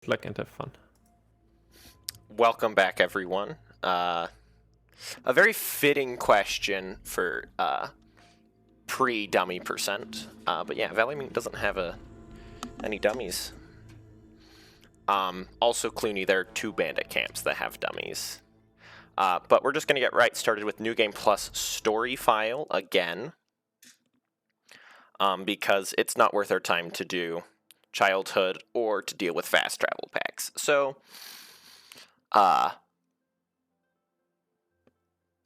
luck and have fun. Welcome back, everyone. A very fitting question for pre-dummy percent. But yeah, Valley Meat doesn't have any dummies. Also, Clooney, there are 2 bandit camps that have dummies. But we're just going to get right started with New Game Plus story file again. Because it's not worth our time to do childhood or to deal with fast travel packs. So,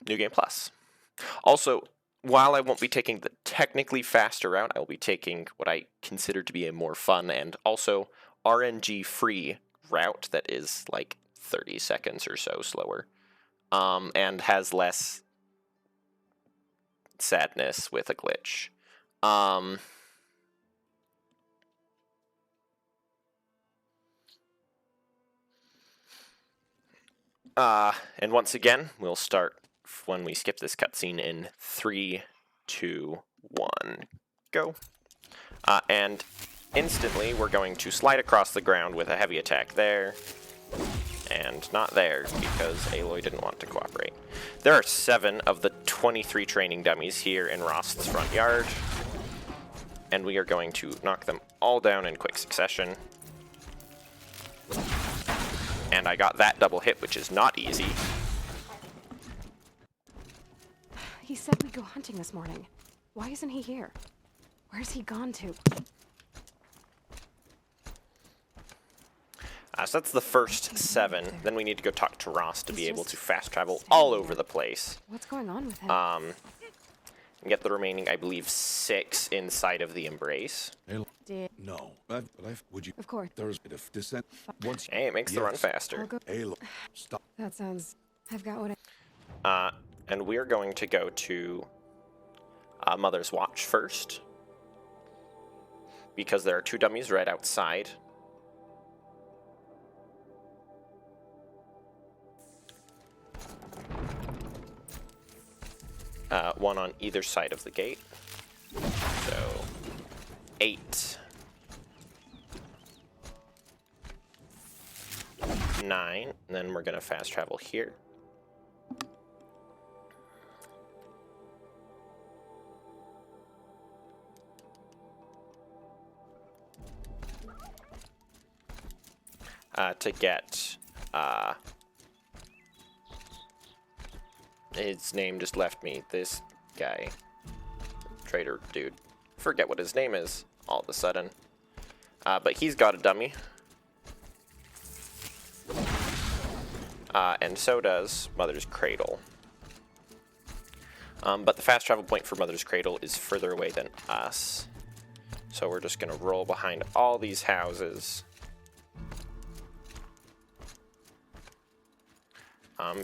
New Game Plus. Also, while I won't be taking the technically faster route, I will be taking what I consider to be a more fun and also RNG-free route that is like 30 seconds or so slower, and has less sadness with a glitch. And once again, we'll start when we skip this cutscene in 3, 2, 1, go. And instantly, we're going to slide across the ground with a heavy attack there, and not there, because Aloy didn't want to cooperate. There are 7 of the 23 training dummies here in Rost's front yard, and we are going to knock them all down in quick succession. And I got that double hit, which is not easy. He said we'd go hunting this morning. Why isn't he here? Where's he gone to? So that's the first 7. Then we need to go talk to Ross to be able to fast travel all over the place. What's going on with him? And get the remaining, I believe, 6 inside of the Embrace. No, would you? Of course. There's a bit of dissent. Once Hey, it makes the run faster. I'll go. Aloy, stop. That sounds... I've got what I... And we're going to go to Mother's Watch first, because there are 2 dummies right outside. One on either side of the gate. So, 8. 9, and then we're going to fast travel here. To get, his name just left me, this guy, trader dude, forget what his name is all of a sudden, but he's got a dummy, and so does Mother's Cradle, but the fast travel point for Mother's Cradle is further away than us, so we're just going to roll behind all these houses.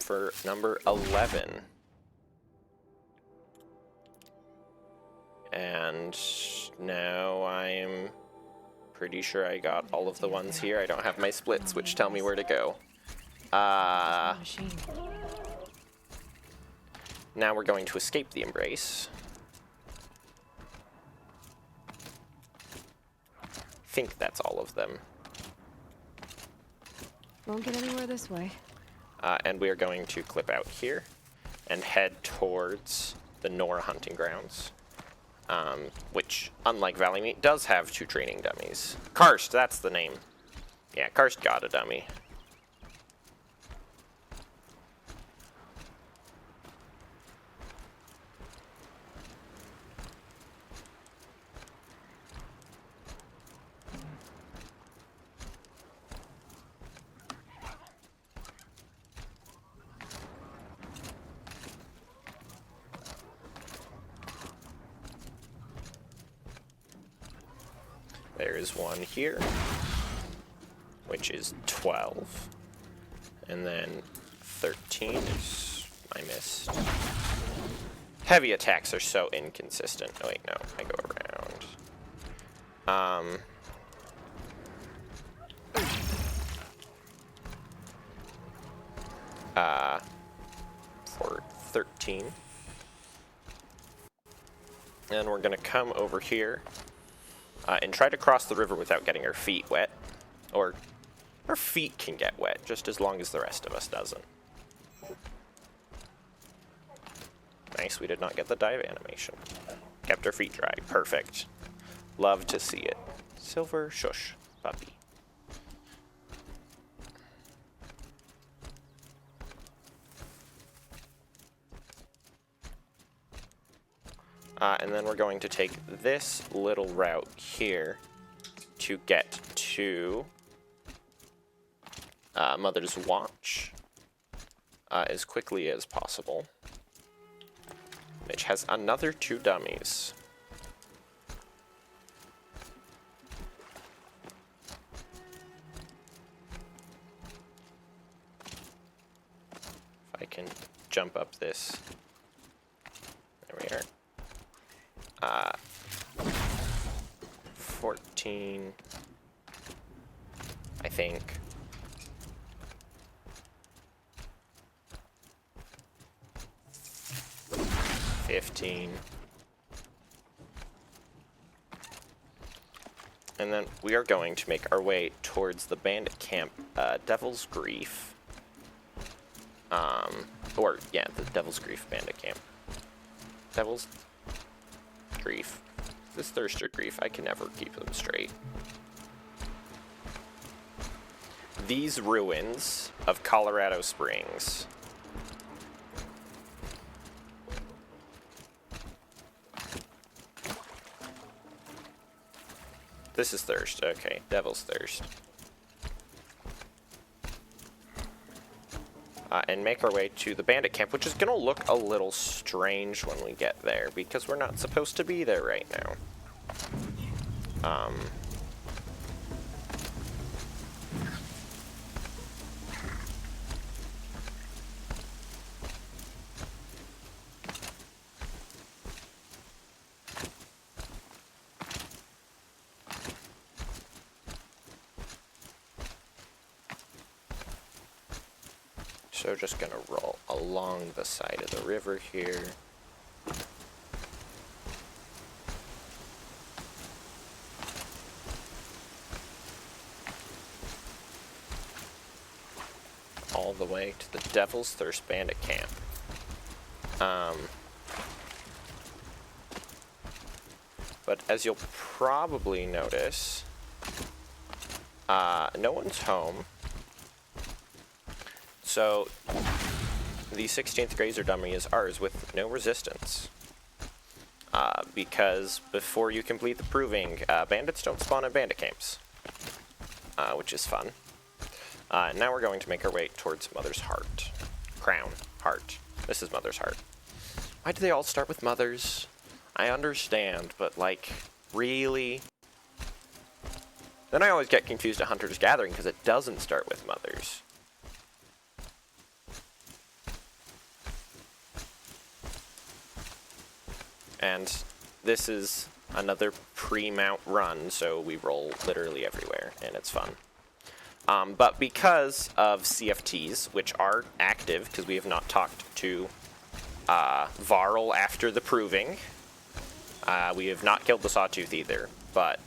For number 11. And now I'm pretty sure I got all of the ones here. I don't have my splits, which tell me where to go. Now we're going to escape the Embrace. I think that's all of them. Won't get anywhere this way. And we are going to clip out here and head towards the Nora hunting grounds, which, unlike Valley Meat, does have 2 training dummies. Karst, that's the name. Yeah, Karst got a dummy. There is one here, which is 12, and then 13 is, I missed. Heavy attacks are so inconsistent. Oh wait, no, I go around. For 13. And we're gonna come over here and try to cross the river without getting our feet wet, or Our feet can get wet, just as long as the rest of us doesn't. Nice, we did not get the dive animation. Kept our feet dry. Perfect. Love to see it. Silver shush puppy. And then we're going to take this little route here to get to Mother's Watch as quickly as possible, which has another 2 dummies. If I can jump up this. There we are. 14, I think. $15. And then we are going to make our way towards the bandit camp, Devil's Grief. The Devil's Grief bandit camp. Devil's Grief. This Thirster Grief, I can never keep them straight. These ruins of Colorado Springs. This is Thirst, okay, Devil's Thirst. And make our way to the bandit camp, which is going to look a little strange when we get there, because we're not supposed to be there right now. So just gonna roll along the side of the river here. All the way to the Devil's Thirst Bandit Camp. But as you'll probably notice, no one's home. So, the 16th Grazer dummy is ours with no resistance. Because before you complete the proving, bandits don't spawn in bandit camps. Which is fun. Now we're going to make our way towards Mother's Heart. Crown. Heart. This is Mother's Heart. Why do they all start with mothers? I understand, but like, really? Then I always get confused at Hunter's Gathering because it doesn't start with mothers. And this is another pre-mount run, so we roll literally everywhere, and it's fun. But because of CFTs, which are active, because we have not talked to Varl after the proving, we have not killed the Sawtooth either, but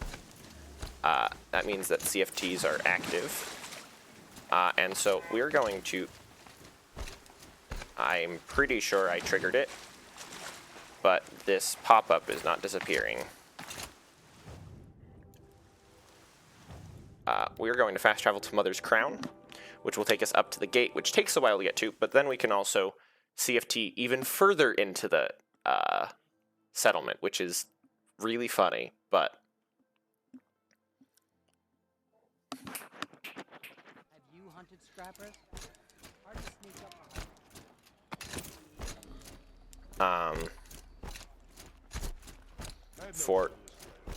that means that CFTs are active. And so we're going to... I'm pretty sure I triggered it, but this pop-up is not disappearing. We're going to fast travel to Mother's Crown, which will take us up to the gate, which takes a while to get to, but then we can also CFT even further into the settlement, which is really funny, but... Have you hunted scrappers? Hard to sneak up on. For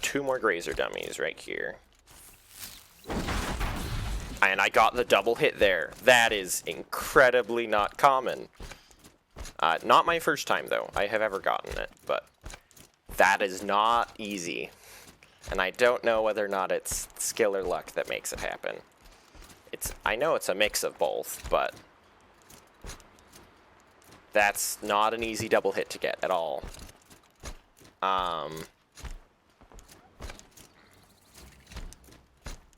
2 more Grazer dummies right here. And I got the double hit there. That is incredibly not common. Not my first time, though, I have ever gotten it, but that is not easy. And I don't know whether or not it's skill or luck that makes it happen. I know it's a mix of both, but that's not an easy double hit to get at all.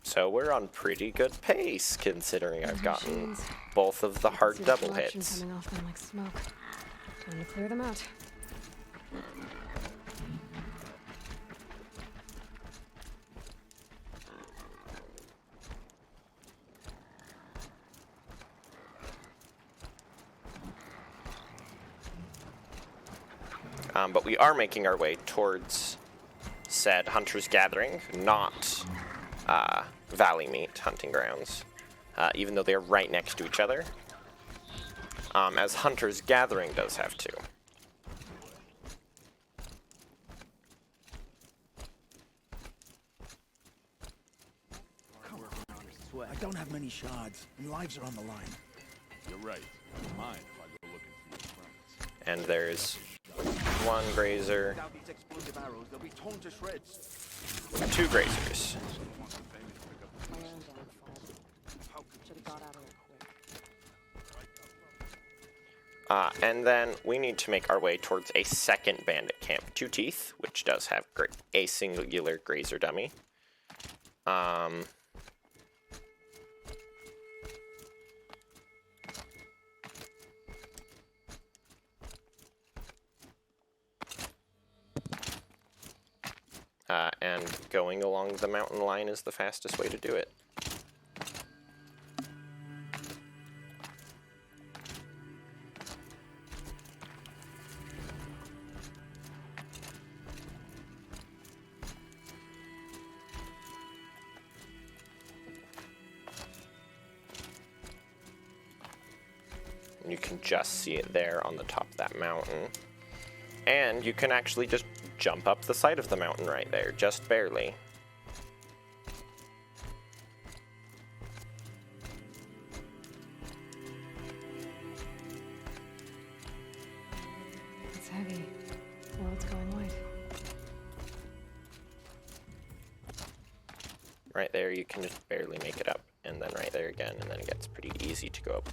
So So we're on pretty good pace, considering I've gotten Machines. both of the I can hard see the double collection hits. coming off them like smoke. Time to clear them out. But we are making our way towards said Hunter's Gathering, not Valley Meat hunting grounds, even though they're right next to each other, as Hunter's Gathering does have two. I don't have many shards, and lives are on the line. You're right. Mine if I go looking for your friends. And there's one grazer, Without these explosive arrows, they'll be torn to shreds. two grazers. Should've got out of there quick. And then we need to make our way towards a second bandit camp, Two Teeth, which does have a singular grazer dummy. And going along the mountain line is the fastest way to do it. And you can just see it there on the top of that mountain. And you can actually just jump up the side of the mountain right there, just barely. It's heavy. World's going white. Right there, you can just barely make it up. And then right there again, and then it gets pretty easy to go up.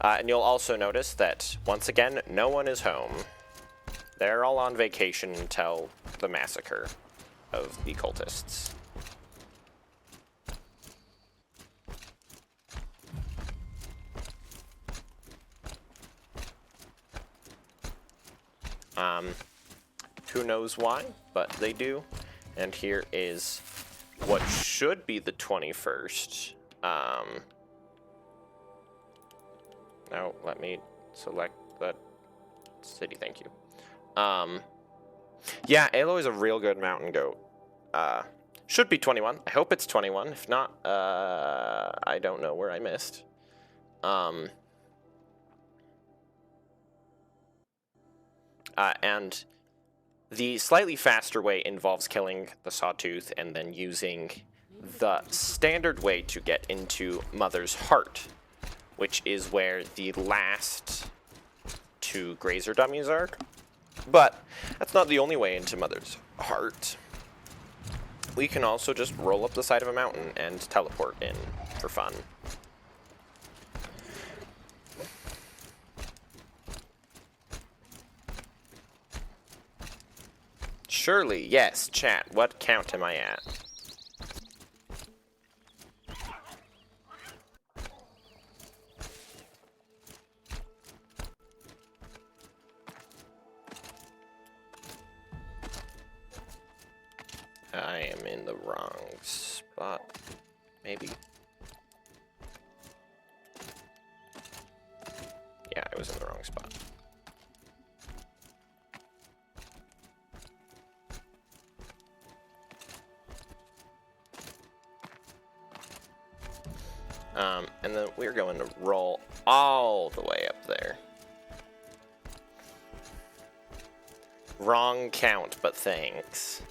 And you'll also notice that, once again, no one is home. They're all on vacation until the massacre of the cultists. Who knows why, but they do. And here is what should be the 21st. Now, let me select that city, thank you. Yeah, Aloy is a real good mountain goat. Should be 21. I hope it's 21. If not, I don't know where I missed. And the slightly faster way involves killing the Sawtooth and then using the standard way to get into Mother's Heart, which is where the last two grazer dummies are. But that's not the only way into Mother's Heart. We can also just roll up the side of a mountain and teleport in for fun. Surely, yes, chat. What count am I at? I am in the wrong spot, maybe. Yeah, I was in the wrong spot. And then we're going to roll all the way up there. Wrong count, but thanks.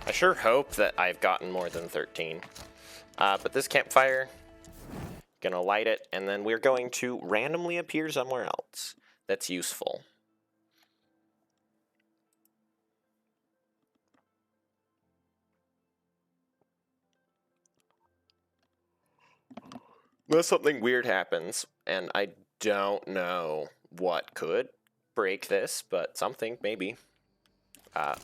I sure hope that I've gotten more than 13. But this campfire, gonna light it, and then we're going to randomly appear somewhere else that's useful. Unless something weird happens, and I don't know what could break this, but something, maybe.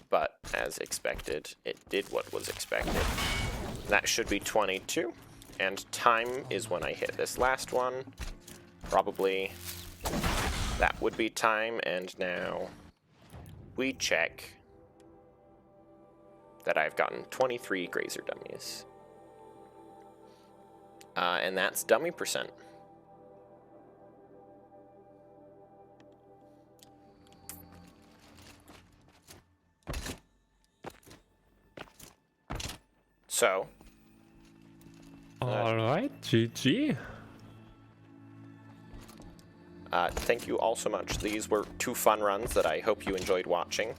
But as expected, it did what was expected. That should be 22, and time is when I hit this last one. Probably that would be time, and now we check that I've gotten 23 grazer dummies. And that's dummy percent. So. Alright, GG. Thank you all so much. These were 2 fun runs that I hope you enjoyed watching.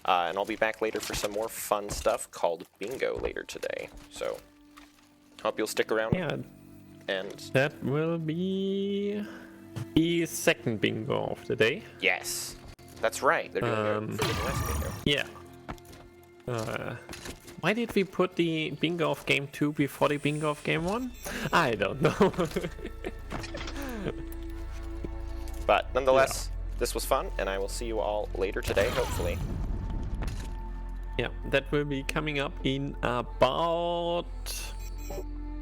And I'll be back later for some more fun stuff called Bingo later today. So, hope you'll stick around. Yeah, And that will be the second bingo of the day. yes, that's right. They're doing a nice bingo. Yeah. Why did we put the bingo of game 2 before the bingo of game 1? I don't know. But nonetheless, this was fun, and I will see you all later today, hopefully. Yeah, that will be coming up in about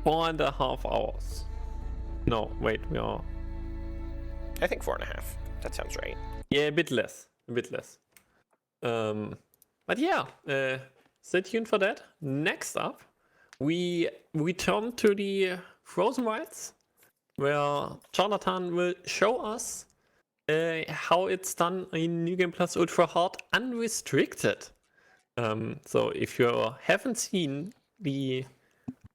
4.5 hours. No, wait, we are... I think 4.5. That sounds right. Yeah, a bit less. A bit less. But yeah, stay tuned for that. Next up, we return to the Frozen Wilds, where Jonathan will show us how it's done in New Game Plus Ultra Hard unrestricted. So if you haven't seen the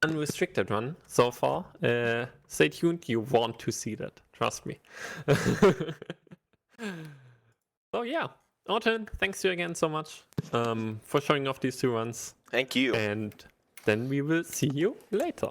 unrestricted one so far, stay tuned. You want to see that. Trust me. So yeah, Orton, thanks to you again so much for showing off these 2 runs. Thank you. And then we will see you later.